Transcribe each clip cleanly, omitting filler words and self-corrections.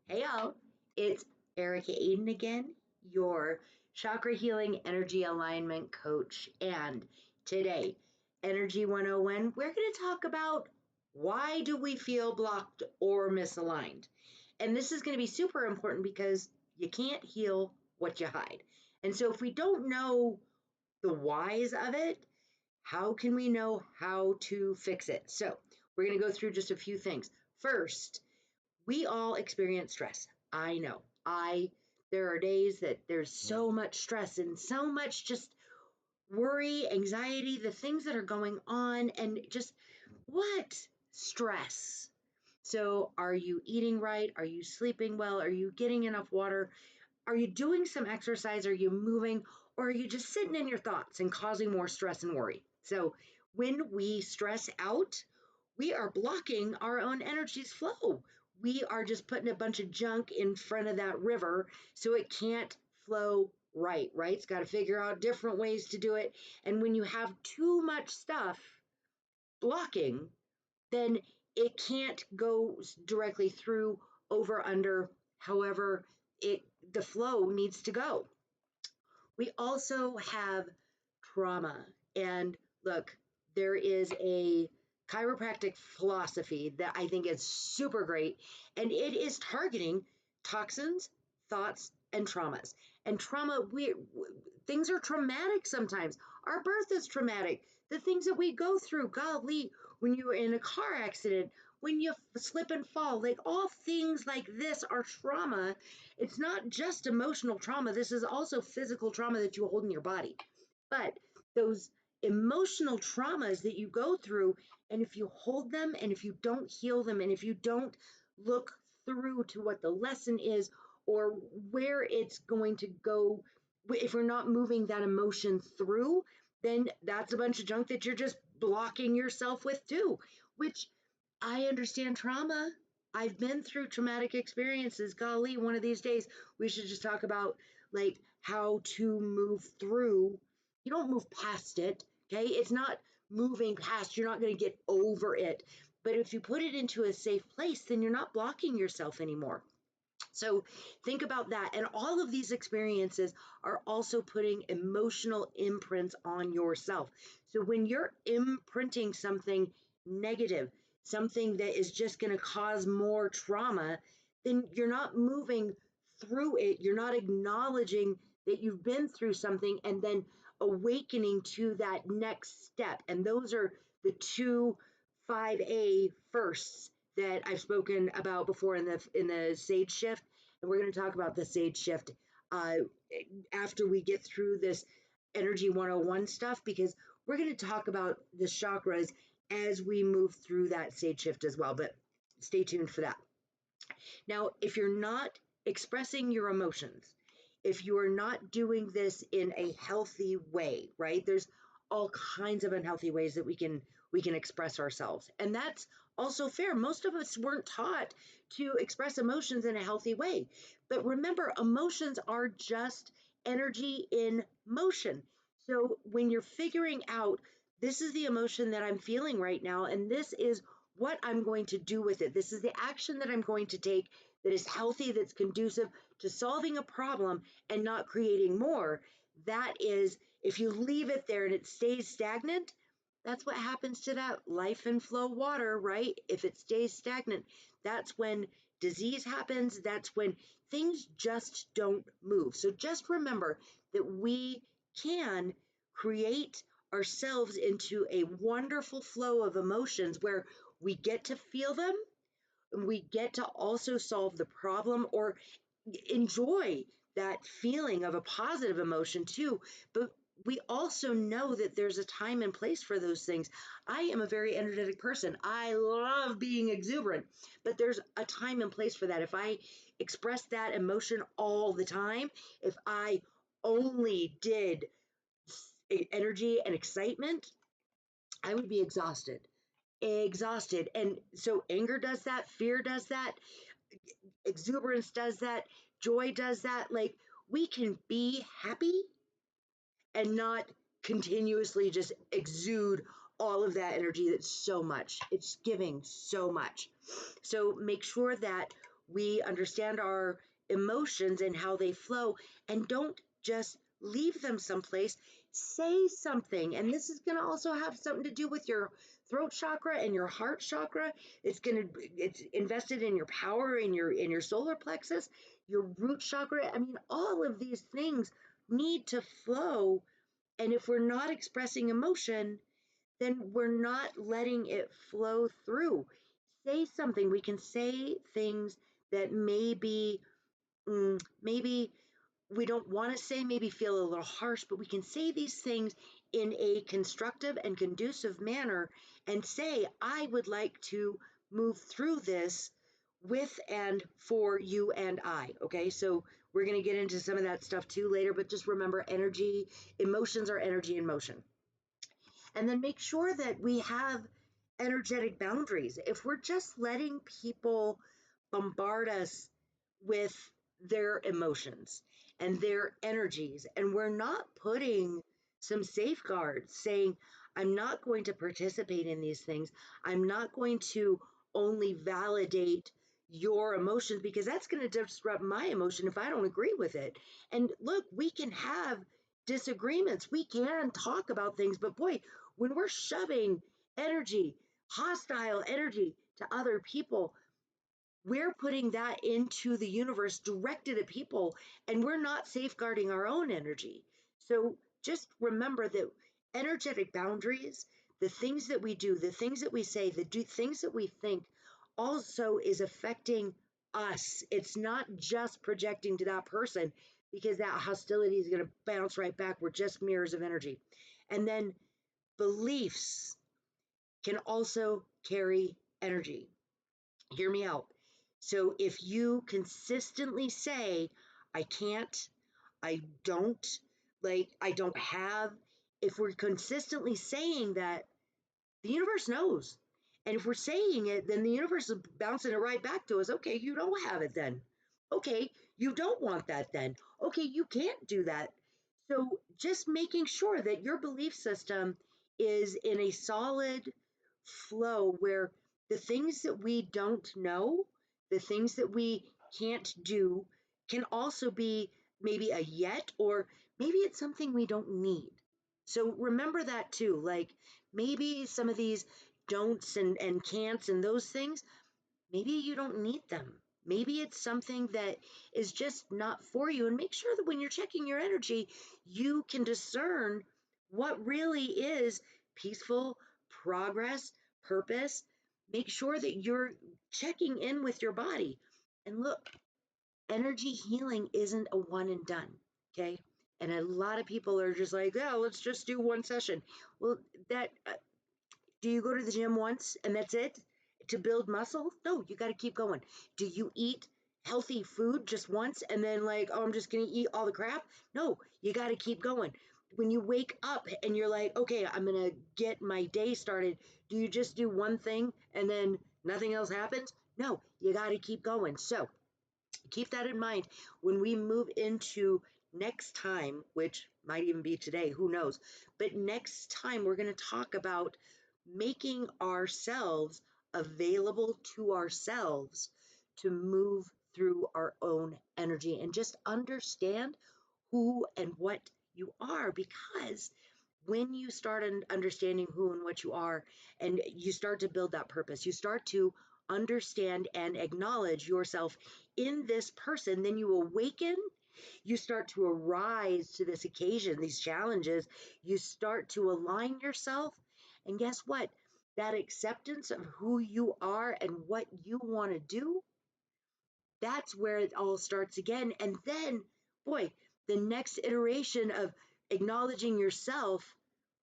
Hey y'all, it's Erica Aiden again, your chakra healing energy alignment coach. And today, Energy 101, we're going to talk about why do we feel blocked or misaligned. And this is going to be super important because you can't heal what you hide. And so if we don't know the whys of it, how can we know how to fix it? So we're going to go through just a few things. First, we all experience stress. I know. There are days that there's so much stress and so much just worry, anxiety, the things that are going on, and just what stress. So, are you eating right? Are you sleeping well? Are you getting enough water? Are you doing some exercise? Are you moving? Or are you just sitting in your thoughts and causing more stress and worry? So, when we stress out, we are blocking our own energy's flow. We are just putting a bunch of junk in front of that river so it can't flow right, right? It's got to figure out different ways to do it. And when you have too much stuff blocking, then it can't go directly through, over, under, however the flow needs to go. We also have trauma. And look, there is a chiropractic philosophy that I think is super great, and it is targeting toxins, thoughts, and traumas. And trauma, things are traumatic sometimes. Our birth is traumatic. The things that we go through, golly, when you're in a car accident, when you slip and fall, like all things like this are trauma. It's not just emotional trauma. This is also physical trauma that you hold in your body. But those emotional traumas that you go through, and if you hold them and if you don't heal them and if you don't look through to what the lesson is or where it's going to go, if we're not moving that emotion through, then that's a bunch of junk that you're just blocking yourself with too, which I understand trauma. I've been through traumatic experiences. Golly, one of these days we should just talk about like how to move through. You don't move past it, okay? It's not moving past. You're not going to get over it. But if you put it into a safe place, then you're not blocking yourself anymore. So think about that. And all of these experiences are also putting emotional imprints on yourself. So when you're imprinting something negative, something that is just going to cause more trauma, then you're not moving through it. You're not acknowledging that you've been through something and then awakening to that next step. And those are the two 5A firsts that I've spoken about before in the Sage Shift, and we're going to talk about the Sage Shift uh, after we get through this Energy 101 stuff, because we're going to talk about the chakras as we move through that Sage Shift as well. But stay tuned for that. Now, if you're not expressing your emotions, if you are not doing this in a healthy way, right? There's all kinds of unhealthy ways that we can express ourselves. And that's also fair. Most of us weren't taught to express emotions in a healthy way. But remember, emotions are just energy in motion. So when you're figuring out this is the emotion that I'm feeling right now, and this is what I'm going to do with it. This is the action that I'm going to take that is healthy, that's conducive to solving a problem and not creating more. That is, if you leave it there and it stays stagnant, that's what happens to that life and flow water, right? If it stays stagnant, that's when disease happens. That's when things just don't move. So just remember that we can create ourselves into a wonderful flow of emotions where we get to feel them and we get to also solve the problem or enjoy that feeling of a positive emotion too. But we also know that there's a time and place for those things. I am a very energetic person. I love being exuberant, but there's a time and place for that. If I express that emotion all the time, if I only did energy and excitement, I would be exhausted. Exhausted. And so anger does that, fear does that, exuberance does that, joy does that. Like we can be happy and not continuously just exude all of that energy. That's so much. It's giving so much. So make sure that we understand our emotions and how they flow, and don't just leave them someplace. Say something. And this is going to also have something to do with your throat chakra and your heart chakra. It's invested in your power, in your solar plexus, your root chakra. I mean, all of these things need to flow. And if we're not expressing emotion, then we're not letting it flow through. Say something. We can say things that maybe we don't want to say, maybe feel a little harsh, but we can say these things in a constructive and conducive manner and say, I would like to move through this with and for you and I. Okay, so we're going to get into some of that stuff too later, but just remember, emotions are energy in motion. And then make sure that we have energetic boundaries. If we're just letting people bombard us with their emotions and their energies, and we're not putting some safeguards saying, I'm not going to participate in these things, I'm not going to only validate your emotions because that's going to disrupt my emotion if I don't agree with it. And look, we can have disagreements, we can talk about things, but boy, when we're shoving energy, hostile energy to other people, we're putting that into the universe directed at people, and we're not safeguarding our own energy. So just remember that energetic boundaries, the things that we do, the things that we say, things that we think, also is affecting us. It's not just projecting to that person because that hostility is going to bounce right back. We're just mirrors of energy. And then beliefs can also carry energy. Hear me out. So if you consistently say, I can't, I don't, I don't have, if we're consistently saying that, the universe knows. And if we're saying it, then the universe is bouncing it right back to us. Okay, you don't have it then. Okay, you don't want that then. Okay, you can't do that. So just making sure that your belief system is in a solid flow where the things that we don't know, the things that we can't do, can also be maybe a yet, or maybe it's something we don't need. So remember that too. Maybe some of these don'ts and can'ts and those things, maybe you don't need them. Maybe it's something that is just not for you. And make sure that when you're checking your energy, you can discern what really is peaceful progress, purpose. Make sure that you're checking in with your body. And look, energy healing isn't a one and done. Okay. And a lot of people are just like, yeah, let's just do one session. Well, do you go to the gym once and that's it to build muscle? No, you got to keep going. Do you eat healthy food just once and then, oh, I'm just going to eat all the crap? No, you got to keep going. When you wake up and you're like, okay, I'm going to get my day started, do you just do one thing and then nothing else happens? No, you got to keep going. So keep that in mind when we move into next time, which might even be today, who knows. But next time, we're going to talk about making ourselves available to ourselves to move through our own energy and just understand who and what you are. Because when you start understanding who and what you are, and you start to build that purpose, you start to understand and acknowledge yourself in this person, then you awaken, you start to arise to this occasion, these challenges, you start to align yourself. And guess what? That acceptance of who you are and what you want to do, that's where it all starts again. And then, boy, the next iteration of acknowledging yourself,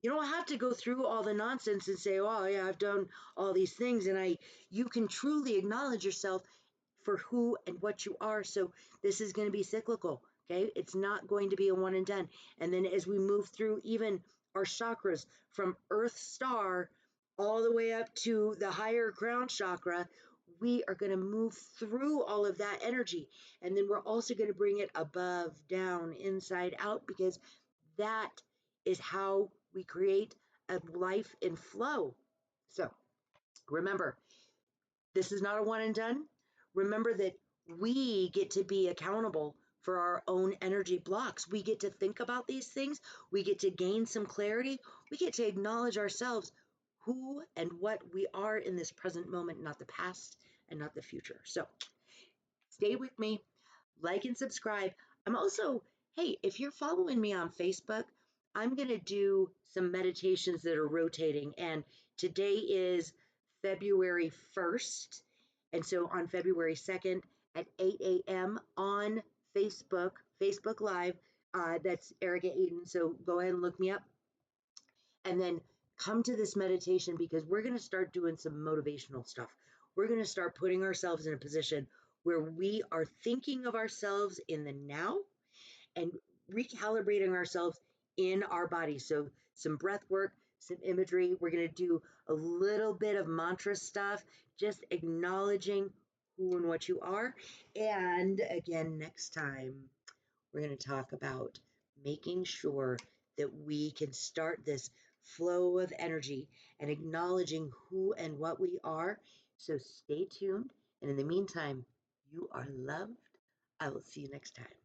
you don't have to go through all the nonsense and say, oh yeah, I've done all these things, and you can truly acknowledge yourself for who and what you are. So this is going to be cyclical. Okay, it's not going to be a one and done. And then as we move through even our chakras from earth star all the way up to the higher crown chakra, we are going to move through all of that energy. And then we're also going to bring it above, down, inside out, because that is how we create a life in flow. So remember, this is not a one and done. Remember that we get to be accountable for our own energy blocks. We get to think about these things. We get to gain some clarity. We get to acknowledge ourselves, who and what we are in this present moment, not the past and not the future. So stay with me, like and subscribe. I'm also, hey, if you're following me on Facebook, I'm going to do some meditations that are rotating. And today is February 1st. And so on February 2nd at 8 a.m. on Facebook Live, that's Erica Aiden. So go ahead and look me up and then come to this meditation because we're going to start doing some motivational stuff. We're going to start putting ourselves in a position where we are thinking of ourselves in the now and recalibrating ourselves in our body. So, some breath work, some imagery. We're going to do a little bit of mantra stuff, just acknowledging who and what you are. And again, next time, we're going to talk about making sure that we can start this flow of energy and acknowledging who and what we are. So stay tuned. And in the meantime, you are loved. I will see you next time.